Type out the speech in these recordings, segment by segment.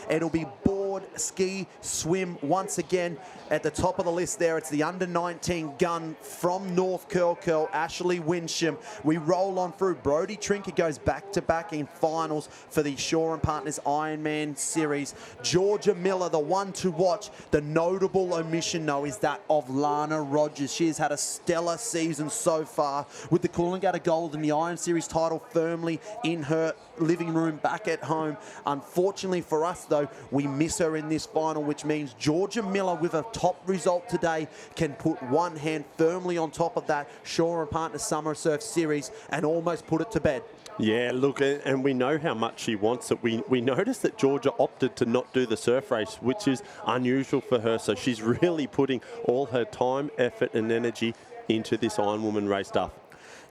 It'll be board, ski, swim once again. At the top of the list there, it's the under-19 gun from North Curl, Ashley Winsham. We roll on through. Brodie Trinket goes back-to-back in finals for the Shaw & Partners Ironman Series. Georgia Miller, the one to watch. The notable omission, though, is that of Lana Rogers. She has had a stellar season so far with the Coolangatta Gold and the Iron Series title firmly in her living room back at home. Unfortunately for us, though, we miss her in this final, which means Georgia Miller, with a top result today, can put one hand firmly on top of that Shaw & Partners Summer Surf Series and almost put it to bed. Yeah, look, and we know how much she wants it. We noticed that Georgia opted to not do the surf race, which is unusual for her. So she's really putting all her time, effort and energy into this Ironwoman race stuff.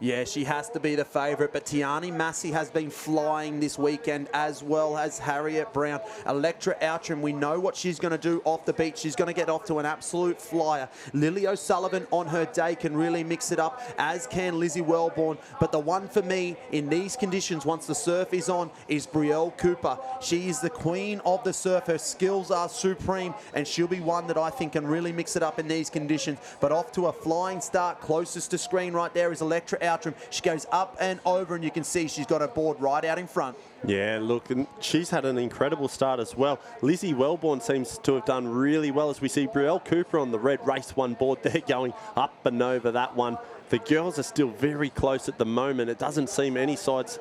Yeah, she has to be the favourite, but Tiani Massey has been flying this weekend, as well as Harriet Brown. Electra Outram, we know what she's going to do off the beach. She's going to get off to an absolute flyer. Lily O'Sullivan on her day can really mix it up, as can Lizzie Wellborn. But the one for me in these conditions, once the surf is on, is Brielle Cooper. She is the queen of the surf. Her skills are supreme, and she'll be one that I think can really mix it up in these conditions. But off to a flying start. Closest to screen right there is Electra Outram. She goes up and over, and you can see she's got her board right out in front. Yeah, look, and she's had an incredible start as well. Lizzie Wellborn seems to have done really well, as we see Brielle Cooper on the red race one board there, going up and over that one. The girls are still very close at the moment. It doesn't seem any sides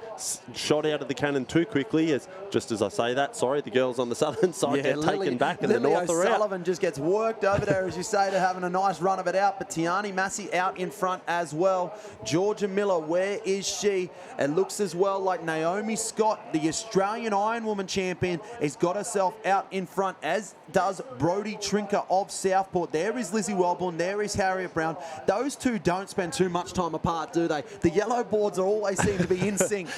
shot out of the cannon too quickly. As just as I say that, sorry, the girls on the southern side get taken back, and the north are out. O'Sullivan just gets worked over there, as you say, to having a nice run of it out. But Tiani Massey out in front as well. Georgia Miller, where is she? It looks as well like Naomi Scott, the Australian Ironwoman champion, has got herself out in front, as does Brodie Trinket of Southport. There is Lizzie Wellborn. There is Harriet Brown. Those two don't spend too much time apart, do they? The yellow boards are always seem to be in sync.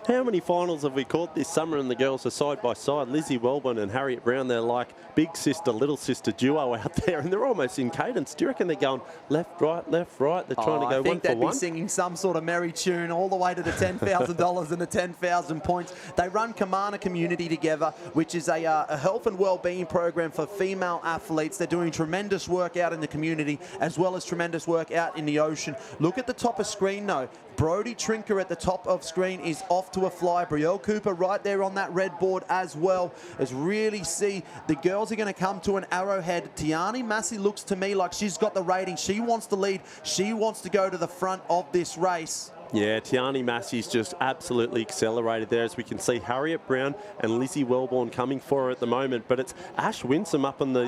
How many finals have we caught this summer, and the girls are side by side? Lizzie Wellborn and Harriet Brown, they're like big sister, little sister duo out there, and they're almost in cadence. Do you reckon they're going left, right, left, right? They're trying to go one for one? I think they'd be singing some sort of merry tune all the way to the $10,000 and the 10,000 points. They run Kamana Community together, which is a health and well-being program for female athletes. They're doing tremendous work out in the community, as well as tremendous work out in the ocean. Look at the top of screen, though. Brodie Trinket at the top of screen is off to a fly. Brielle Cooper right there on that red board as well. As really see the girls are going to come to an arrowhead. Tiani Massey looks to me like she's got the rating. She wants to lead. She wants to go to the front of this race. Yeah, Tiani Massey's just absolutely accelerated there, as we can see Harriet Brown and Lizzie Wellborn coming for her at the moment. But it's Ash Winsham up on the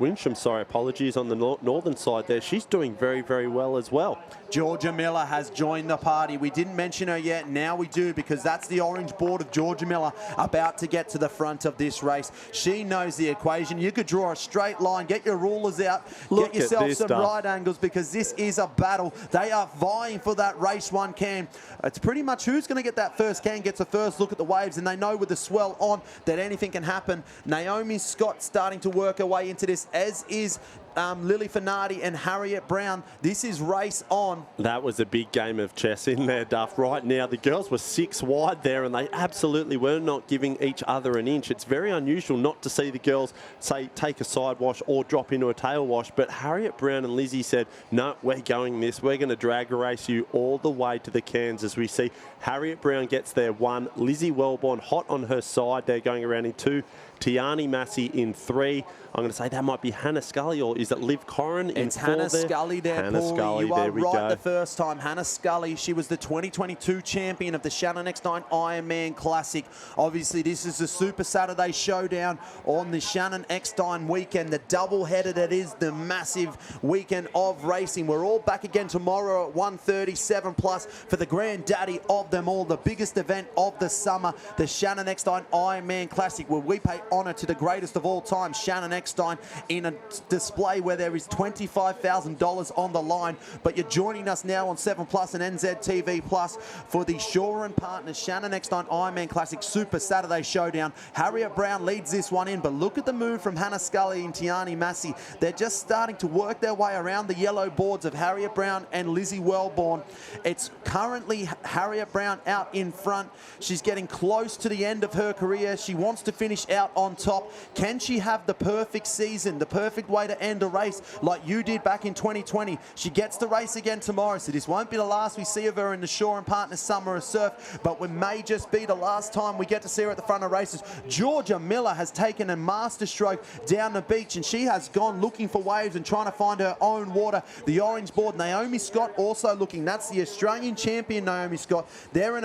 Winsham, sorry, apologies, on the northern side there. She's doing very, very well as well. Georgia Miller has joined the party. We didn't mention her yet. Now we do, because that's the orange board of Georgia Miller about to get to the front of this race. She knows the equation. You could draw a straight line, get your rulers out, get yourself some right angles, because this is a battle. They are vying for that race one can. It's pretty much who's going to get that first can gets a first look at the waves, and they know with the swell on that anything can happen. Naomi Scott starting to work her way into this, as is Lily Finardi and Harriet Brown. This is race on. That was a big game of chess in there, Duff. Right now, the girls were 6 wide there, and they absolutely were not giving each other an inch. It's very unusual not to see the girls, say, take a side wash or drop into a tail wash. But Harriet Brown and Lizzie said, no, we're going this. We're going to drag race you all the way to the cans. As we see Harriet Brown gets there 1. Lizzie Wellborn hot on her side. They're going around in 2. Tiani Massey in 3. I'm going to say that might be Hannah Scully, or is it Liv Corrin in 4? It's Hannah Scully there, Hannah Paulie. Scully, you are right go. The first time. Hannah Scully, she was the 2022 champion of the Shannon Eckstein Ironman Classic. Obviously, this is the Super Saturday Showdown on the Shannon Eckstein weekend, the double-header that is the massive weekend of racing. We're all back again tomorrow at 1:37 plus for the granddaddy of them all, the biggest event of the summer, the Shannon Eckstein Ironman Classic, where we pay honour to the greatest of all time, Shannon Eckstein, in a display play where there is $25,000 on the line. But you're joining us now on 7 Plus and NZTV Plus for the Shaw and Partners Shannon Eckstein Ironman Classic Super Saturday Showdown. Harriet Brown leads this one in, but look at the move from Hannah Scully and Tiani Massey. They're just starting to work their way around the yellow boards of Harriet Brown and Lizzie Wellborn. It's currently Harriet Brown out in front. She's getting close to the end of her career. She wants to finish out on top. Can she have the perfect season, the perfect way to end a race like you did back in 2020? She gets to race again tomorrow, so this won't be the last we see of her in the Shaw and Partners Summer of Surf, but it may just be the last time we get to see her at the front of races. Georgia Miller has taken a master stroke down the beach, and she has gone looking for waves and trying to find her own water. The orange board, Naomi Scott also looking. That's the Australian champion, Naomi Scott. They're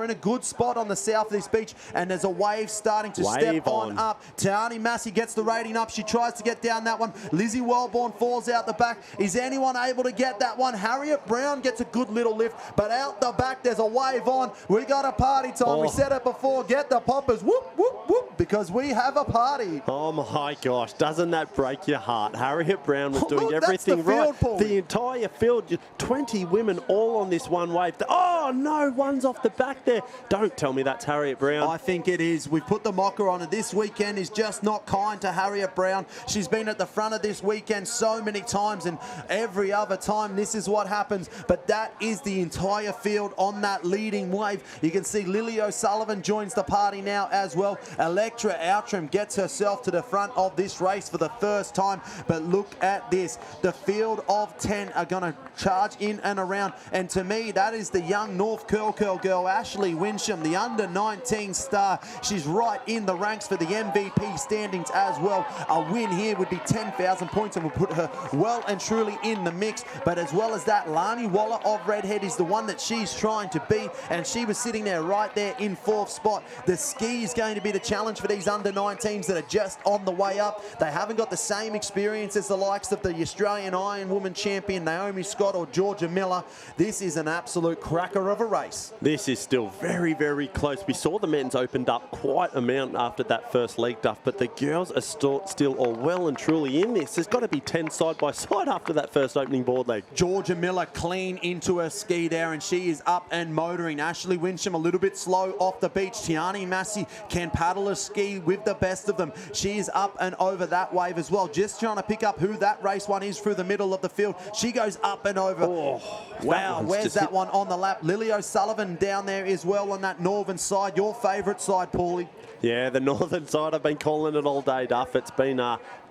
in a good spot on the south of this beach, and there's a wave starting to step on up. Tiani Massey gets the rating up. She tries to get down that one. Lizzie Wellborn falls out the back. Is anyone able to get that one? Harriet Brown gets a good little lift, but out the back there's a wave on. We got a party time. We said it before. Get the poppers. Whoop, whoop, whoop, because we have a party. Oh my gosh, doesn't that break your heart? Harriet Brown was doing everything right. The entire field, 20 women all on this one wave. Oh no, one's off the back there. Don't tell me that's Harriet Brown. I think it is. We've put the mocker on it. This weekend is just not kind to Harriet Brown. She's been at the front of this weekend so many times, and every other time this is what happens. But that is the entire field on that leading wave. You can see Lily O'Sullivan joins the party now as well. Electra Outram gets herself to the front of this race for the first time. But look at this. The field of 10 are going to charge in and around. And to me, that is the young North Curl girl, Ashley Winsham, the under-19 star. She's right in the ranks for the MVP standings as well. A win here would be 10,000 points and would put her well and truly in the mix. But as well as that, Lani Waller of Redhead is the one that she's trying to beat, and she was sitting there right there in 4th spot. The ski is going to be the challenge for these under-19s that are just on the way up. They haven't got the same experience as the likes of the Australian Ironwoman champion Naomi Scott or Georgia Miller. This is an absolute cracker of a race. This is still very, very close. We saw the men's opened up quite a amount after that first leg, Duff, but the girls are still all well and truly in this. There's got to be 10 side by side after that first opening board leg. Georgia Miller clean into her ski there, and she is up and motoring. Ashley Winsham a little bit slow off the beach. Tiani Massey can paddle a ski with the best of them. She is up and over that wave as well. Just trying to pick up who that race one is through the middle of the field. She goes up and over. Oh, wow, where's that one on the lap? Lily O'Sullivan down there as well on that northern side. Your favourite side, Paulie? Yeah, the northern side, I've been calling it all day, Duff. It's been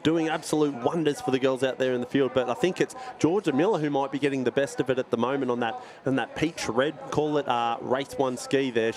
doing absolute wonders for the girls out there in the field, but I think it's Georgia Miller who might be getting the best of it at the moment on that peach red, call it race 1 ski there.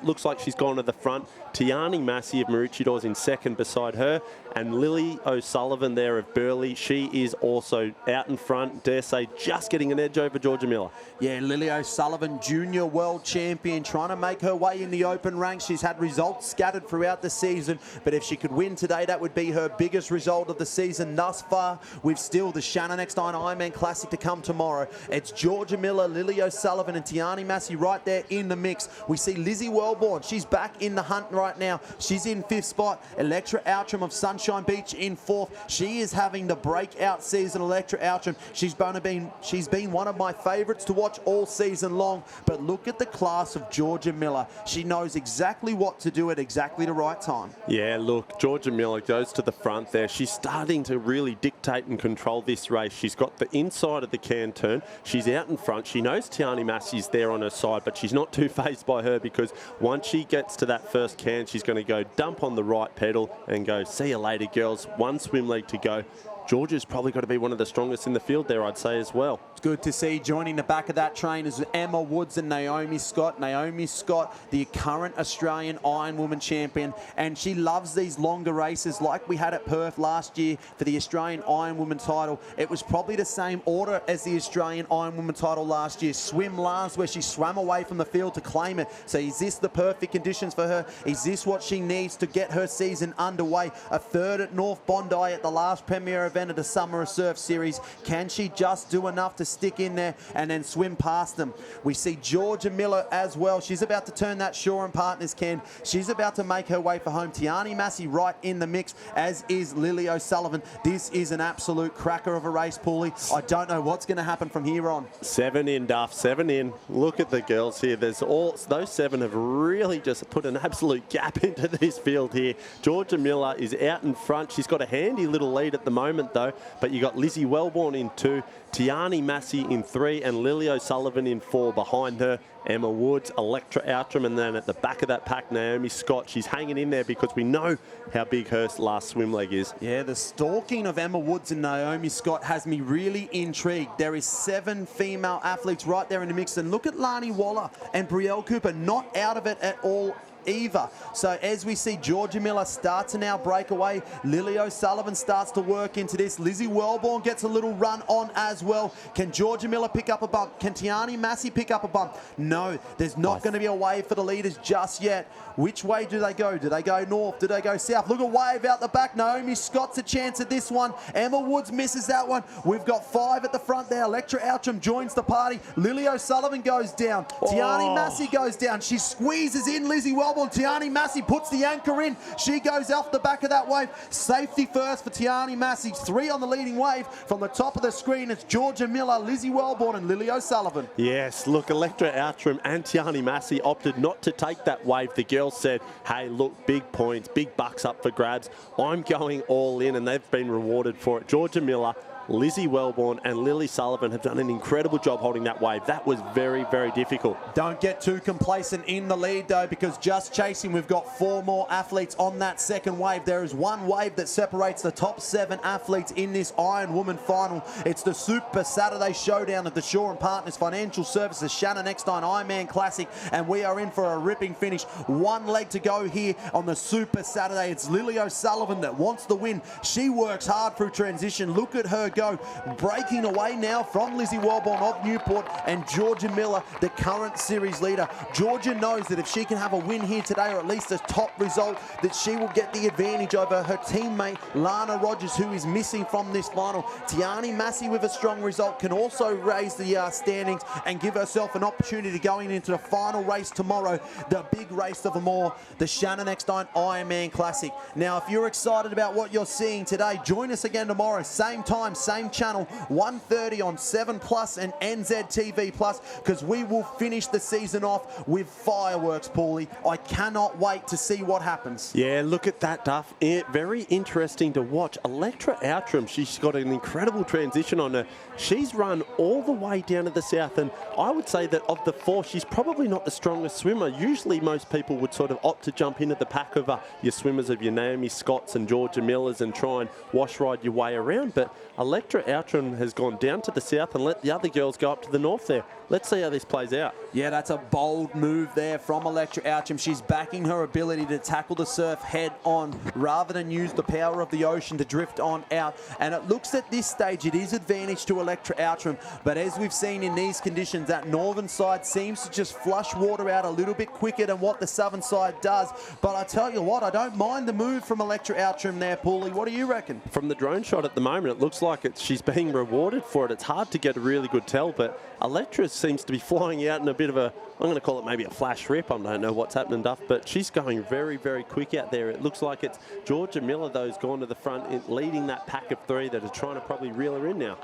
Looks like she's gone to the front. Tiani Massey of Maroochydore in second beside her, and Lily O'Sullivan there of Burleigh. She is also out in front, dare say, just getting an edge over Georgia Miller. Yeah, Lily O'Sullivan, junior world champion, trying to make her way in the open ranks. She's had results scattered throughout the season, but if she could win today, that would be her biggest result of the season thus far. We've still the Shannon Eckstein Ironman Classic to come tomorrow. It's Georgia Miller, Lily O'Sullivan and Tiani Massey right there in the mix. We see Lizzie Wellborn. She's back in the hunt right now. She's in 5th spot. Electra Outram of Sunshine Beach in 4th. She is having the breakout season, Electra Outram. She's been one of my favourites to watch all season long. But look at the class of Georgia Miller. She knows exactly what to do at exactly the right time. Yeah, look, Georgia Miller goes to the front there. She's starting to really dictate and control this race. She's got the inside of the can turn. She's out in front. She knows Tiani Massey's there on her side, but she's not too phased by her, because once she gets to that first can, she's going to go dump on the right pedal and go, see you later, girls. 1 swim leg to go. Georgia's probably got to be one of the strongest in the field there, I'd say, as well. It's good to see joining the back of that train is Emma Woods and Naomi Scott. Naomi Scott, the current Australian Ironwoman champion, and she loves these longer races like we had at Perth last year for the Australian Ironwoman title. It was probably the same order as the Australian Ironwoman title last year. Swim last, where she swam away from the field to claim it. So is this the perfect conditions for her? Is this what she needs to get her season underway? A third at North Bondi at the last premier event event at the Summer of Surf Series. Can she just do enough to stick in there and then swim past them? We see Georgia Miller as well. She's about to turn that Shaw and Partners can. She's about to make her way for home. Tiani Massey right in the mix, as is Lily O'Sullivan. This is an absolute cracker of a race, Paulie. I don't know what's going to happen from here on. 7 in, Duff, 7 in. Look at the girls here. Those 7 have really just put an absolute gap into this field here. Georgia Miller is out in front. She's got a handy little lead at the moment, though. But you got Lizzie Wellborn in 2, Tiani Massey in 3, and Lily O'Sullivan in 4. Behind her, Emma Woods, Electra Outram, and then at the back of that pack, Naomi Scott. She's hanging in there because we know how big her last swim leg is. Yeah, the stalking of Emma Woods and Naomi Scott has me really intrigued. There is 7 female athletes right there in the mix. And look at Lani Waller and Brielle Cooper, not out of it at all either. So as we see Georgia Miller start to now break away, Lily O'Sullivan starts to work into this. Lizzie Wellborn gets a little run on as well. Can Georgia Miller pick up a bump? Can Tiani Massey pick up a bump? No, there's not going to be a wave for the leaders just yet. Which way do they go? Do they go north? Do they go south? Look, a wave out the back. Naomi Scott's a chance at this one. Emma Woods misses that one. We've got 5 at the front there. Electra Outram joins the party. Lily O'Sullivan goes down. Tiani Massey goes down. She squeezes in Lizzie Wellborn. Tiani Massey puts the anchor in. She goes off the back of that wave. Safety first for Tiani Massey. 3 on the leading wave. From the top of the screen, it's Georgia Miller, Lizzie Wellborn, and Lily O'Sullivan. Yes, look, Electra Outram and Tiani Massey opted not to take that wave. The girls said, hey, look, big points, big bucks up for grabs. I'm going all in, and they've been rewarded for it. Georgia Miller, Lizzie Wellborn and Lily Sullivan have done an incredible job holding that wave. That was very, very difficult. Don't get too complacent in the lead, though, because just chasing, we've got 4 more athletes on that second wave. There is one wave that separates the top 7 athletes in this Ironwoman final. It's the Super Saturday Showdown at the Shaw and Partners Financial Services Shannon Eckstein Ironman Classic, and we are in for a ripping finish. 1 leg to go here on the Super Saturday. It's Lily O'Sullivan that wants the win. She works hard through transition. Look at her go, breaking away now from Lizzie Wellborn of Newport and Georgia Miller, the current series leader. Georgia knows that if she can have a win here today, or at least a top result, that she will get the advantage over her teammate Lana Rogers, who is missing from this final. Tiani Massey with a strong result can also raise the standings and give herself an opportunity going into the final race tomorrow, the big race of them all, the Shannon Eckstein Ironman Classic. Now, if you're excited about what you're seeing today, join us again tomorrow, same time, same channel, 1:30 on 7 Plus and NZTV Plus, because we will finish the season off with fireworks, Paulie. I cannot wait to see what happens. Yeah, look at that, Duff. Very interesting to watch. Electra Outram, she's got an incredible transition on her. She's run all the way down to the south, and I would say that of the 4, she's probably not the strongest swimmer. Usually most people would sort of opt to jump into the pack of your swimmers of your Naomi Scotts and Georgia Millers and try and wash ride your way around, but Electra Outram has gone down to the south and let the other girls go up to the north there. Let's see how this plays out. Yeah, that's a bold move there from Electra Outram. She's backing her ability to tackle the surf head on rather than use the power of the ocean to drift on out. And it looks at this stage, it is advantage to Electra Outram. But as we've seen in these conditions, that northern side seems to just flush water out a little bit quicker than what the southern side does. But I tell you what, I don't mind the move from Electra Outram there, Paulie. What do you reckon? From the drone shot at the moment, it looks like she's being rewarded for it. It's hard to get a really good tell, but Electra seems to be flying out in a bit of a, I'm going to call it maybe a flash rip. I don't know what's happening, Duff, but she's going very, very quick out there. It looks like it's Georgia Miller, though, has gone to the front, leading that pack of 3 that are trying to probably reel her in now.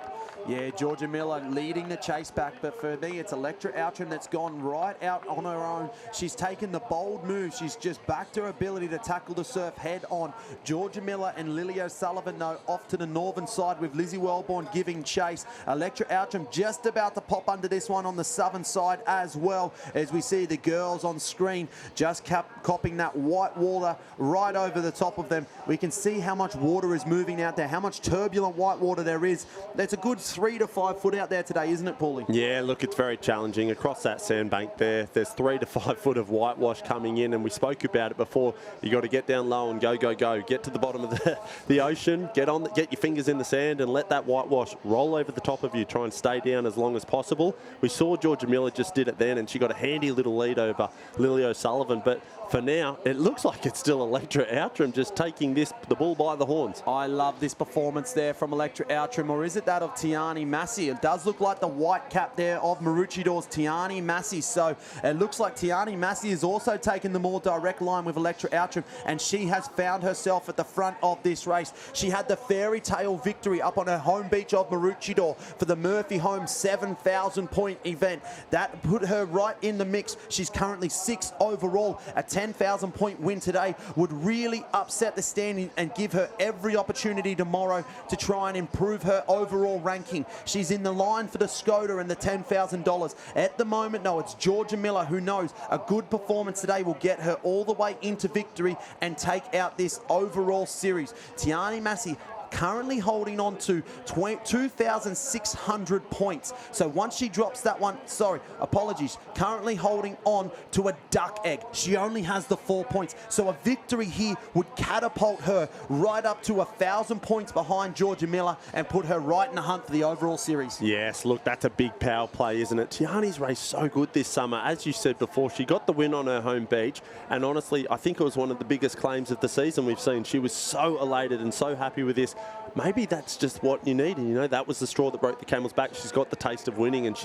Yeah, Georgia Miller leading the chase back, but for me, it's Electra Outram that's gone right out on her own. She's taken the bold move. She's just backed her ability to tackle the surf head on. Georgia Miller and Lily O'Sullivan, though, off to the northern side with Lizzie Wellborn giving chase. Electra Outram just about to pop under this one on the southern side as well, as we see the girls on screen just copping that white water right over the top of them. We can see how much water is moving out there, how much turbulent white water there is. That's a good 3 to 5 foot out there today, isn't it, Paulie? Yeah, look, it's very challenging across that sandbank there. There's 3 to 5 foot of whitewash coming in, and we spoke about it before. You got to get down low and go, go, go. Get to the bottom of the ocean, get your fingers in the sand and let that whitewash roll over the top of you. Try and stay down as long as possible. We saw Georgia Miller just did it then, and she got a handy little lead over Lily O'Sullivan. But for now, it looks like it's still Electra Outram just taking the bull by the horns. I love this performance there from Electra Outram, or is it that of Tiani Massey? It does look like the white cap there of Maroochydor's Tiani Massey. So it looks like Tiani Massey has also taken the more direct line with Electra Outram, and she has found herself at the front of this race. She had the fairy tale victory up on her home beach of Maroochydore for the Murphy Home 7,000 point event. That put her right in the mix. She's currently 6th overall. A 10,000 point win today would really upset the standing and give her every opportunity tomorrow to try and improve her overall ranking. She's in the line for the Skoda and the $10,000. At the moment, no, it's Georgia Miller who knows a good performance today will get her all the way into victory and take out this overall series. Tiani Massey currently holding on to 2,600 points. So once she drops that one, currently holding on to a duck egg. She only has the 4 points. So a victory here would catapult her right up to 1,000 points behind Georgia Miller and put her right in the hunt for the overall series. Yes, look, that's a big power play, isn't it? Tiani's raced so good this summer. As you said before, she got the win on her home beach. And honestly, I think it was one of the biggest claims of the season we've seen. She was so elated and so happy with this. Maybe that's just what you need. And, you know, that was the straw that broke the camel's back. She's got the taste of winning, and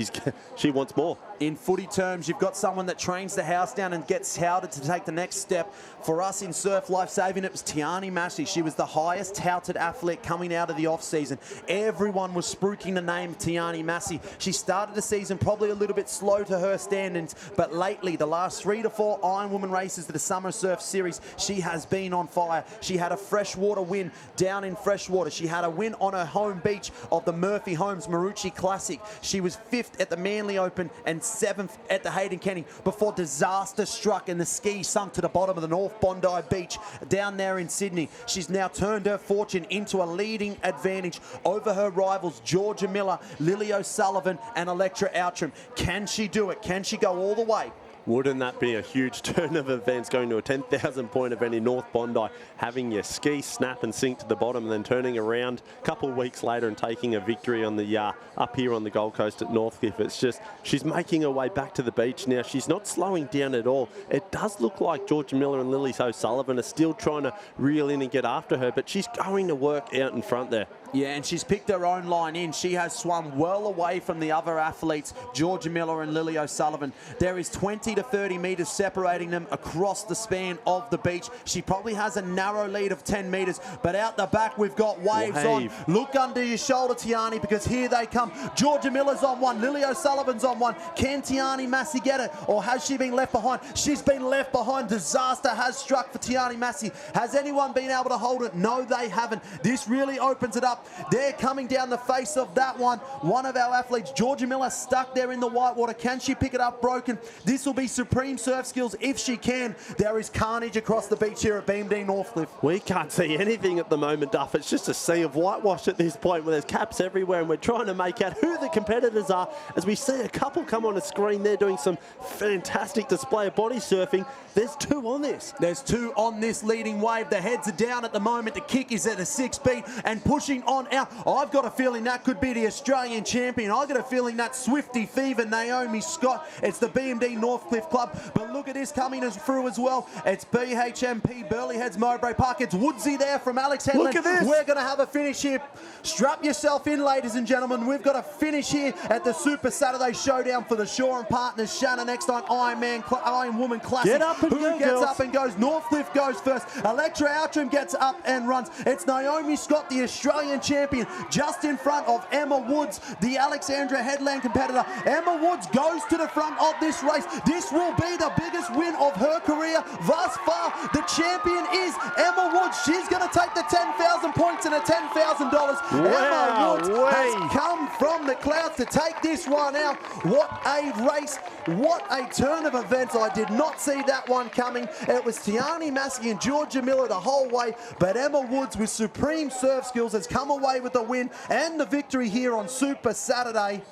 she wants more. In footy terms, you've got someone that trains the house down and gets touted to take the next step. For us in surf life-saving, it was Tiani Massey. She was the highest touted athlete coming out of the off-season. Everyone was spruiking the name Tiani Massey. She started the season probably a little bit slow to her standards, but lately, the last 3 to 4 Ironwoman races of the Summer Surf Series, she has been on fire. She had a freshwater win down in freshwater. She had a win on her home beach of the Murphy Homes Maroochy Classic. She was 5th at the Manly Open and 7th at the Hayden Kenny before disaster struck and the ski sunk to the bottom of the North Bondi Beach down there in Sydney. She's now turned her fortune into a leading advantage over her rivals Georgia Miller, Lily O'Sullivan and Electra Outram. Can she do it? Can she go all the way? Wouldn't that be a huge turn of events, going to a 10,000 point event in North Bondi, having your ski snap and sink to the bottom, and then turning around a couple of weeks later and taking a victory on the up here on the Gold Coast at Northcliffe. It's just, she's making her way back to the beach now. She's not slowing down at all. It does look like Georgia Miller and Lily O'Sullivan are still trying to reel in and get after her, but she's going to work out in front there. Yeah, and she's picked her own line in. She has swum well away from the other athletes, Georgia Miller and Lily O'Sullivan. There is 20 to 30 metres separating them across the span of the beach. She probably has a narrow lead of 10 metres, but out the back we've got waves on. Look under your shoulder, Tiani, because here they come. Georgia Miller's on one, Lily O'Sullivan's on one. Can Tiani Massey get it, or has she been left behind? She's been left behind. Disaster has struck for Tiani Massey. Has anyone been able to hold it? No, they haven't. This really opens it up. They're coming down the face of that one. One of our athletes, Georgia Miller, stuck there in the whitewater. Can she pick it up broken? This will be supreme surf skills if she can. There is carnage across the beach here at BMD Northcliffe. We can't see anything at the moment, Duff. It's just a sea of whitewash at this point where there's caps everywhere, and we're trying to make out who the competitors are as we see a couple come on a screen there doing some fantastic display of body surfing. There's 2 on this. There's 2 on this leading wave. The heads are down at the moment. The kick is at a 6 beat and pushing on out. I've got a feeling that could be the Australian champion. I've got a feeling that Swifty Fever, Naomi Scott. It's the BMD Northcliffe Club. But look at this coming through as well. It's BHMP, Burleigh Heads, Mowbray Park. It's Woodsy there from Alex Henlon. Look at this. We're going to have a finish here. Strap yourself in, ladies and gentlemen. We've got a finish here at the Super Saturday Showdown for the Shaw and Partners Shannon Eckstein Ironwoman Classic. Get up and Who go, gets girls. up and goes? Northcliffe goes first. Electra Outram gets up and runs. It's Naomi Scott, the Australian champion, just in front of Emma Woods, the Alexandra Headland competitor. Emma Woods goes to the front of this race. This will be the biggest win of her career thus far. The champion is Emma Woods. She's going to take the 10,000 points and a $10,000. Emma Woods has come from the clouds to take this one out. What a race. What a turn of events. I did not see that one coming. It was Tiani Massey and Georgia Miller the whole way, but Emma Woods with supreme surf skills has come away with the win and the victory here on Super Saturday.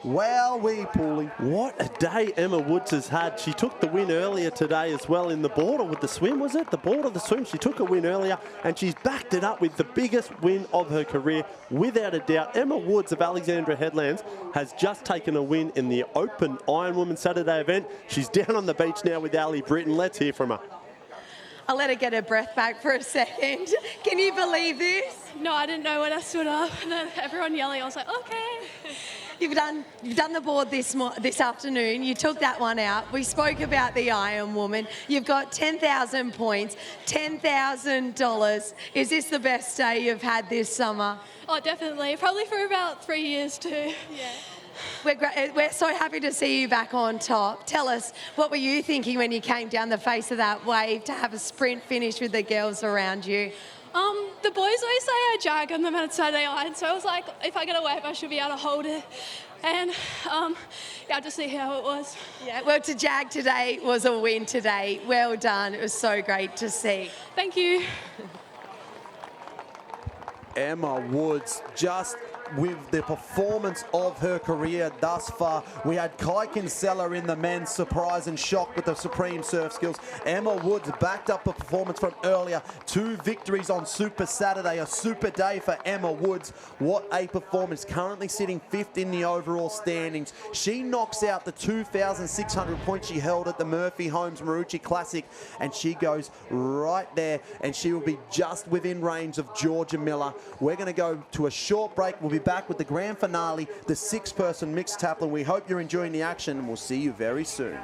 Wowee, Paulie. What a day Emma Woods has had. She took the win earlier today as well in the border with the swim, was it? The border, the swim. She took a win earlier, and she's backed it up with the biggest win of her career, without a doubt. Emma Woods of Alexandra Headlands has just taken a win in the Open Ironwoman Saturday event. She's down on the beach now with Ali Britton. Let's hear from her. I'll let her get her breath back for a second. Can you believe this? No, I didn't know when I stood up, and then everyone yelling. I was like, okay. You've done the board this afternoon. You took that one out. We spoke about the Ironwoman. You've got 10,000 points, $10,000. Is this the best day you've had this summer? Oh, definitely. Probably for about 3 years too. Yeah. We're so happy to see you back on top. Tell us, what were you thinking when you came down the face of that wave to have a sprint finish with the girls around you? The boys always say I jag on them at Saturday Iron, so I was like, if I get a wave, I should be able to hold it. And yeah, I'll just see how it was. Yeah, well, to jag today was a win today. Well done. It was so great to see. Thank you. Emma Woods just with the performance of her career thus far. We had Kai Kinsella in the men's surprise and shock with the supreme surf skills. Emma Woods backed up a performance from earlier. 2 victories on Super Saturday, a super day for Emma Woods. What a performance. Currently sitting 5th in the overall standings. She knocks out the 2,600 points she held at the Murphy Holmes Marucci Classic, and she goes right there, and she will be just within range of Georgia Miller. We're going to go to a short break. We'll be back with the grand finale, the 6-person mixed taplin. We hope you're enjoying the action, and we'll see you very soon.